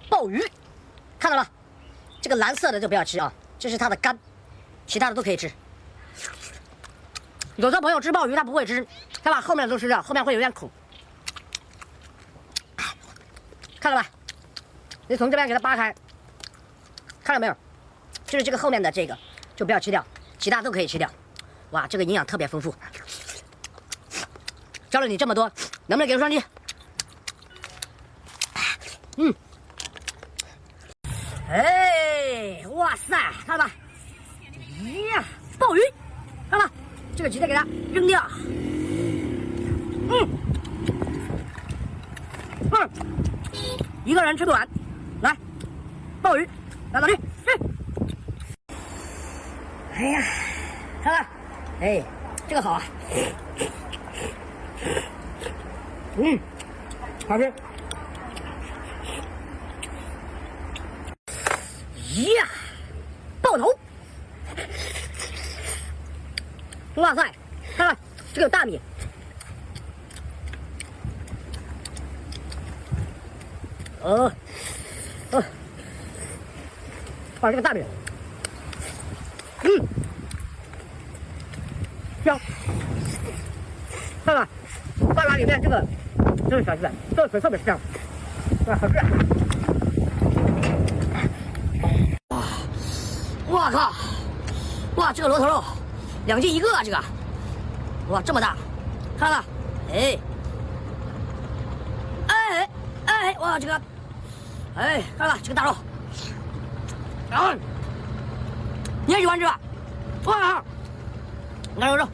鲍鱼，看到了，这个蓝色的就不要吃啊，这是它的肝，其他的都可以吃。有的朋友吃鲍鱼他不会吃，他把后面的都吃掉，后面会有点苦。看了吧？你从这边给它扒开，看到没有？就是这个后面的这个就不要吃掉，其他都可以吃掉。哇，这个营养特别丰富。教了你这么多，能不能给我双击？哎，哇塞，看到吧？呀，鲍鱼，看到吧？这个直接给它扔掉。一个人吃不完，来，鲍鱼，拿到这，哎呀，看看，哎，这个好啊，好吃。呀，爆头！哇塞，看看这个有大米，哇，这个大米，香，看看，饭碗里面这个小鸡蛋，这个水特别香，哇，好吃啊！哇靠！哇，这个螺头肉2斤1个啊，这个，哇，这么大，看了，哇，这个，看了这个大肉，你也喜欢吃吧？哇，拿肉肉。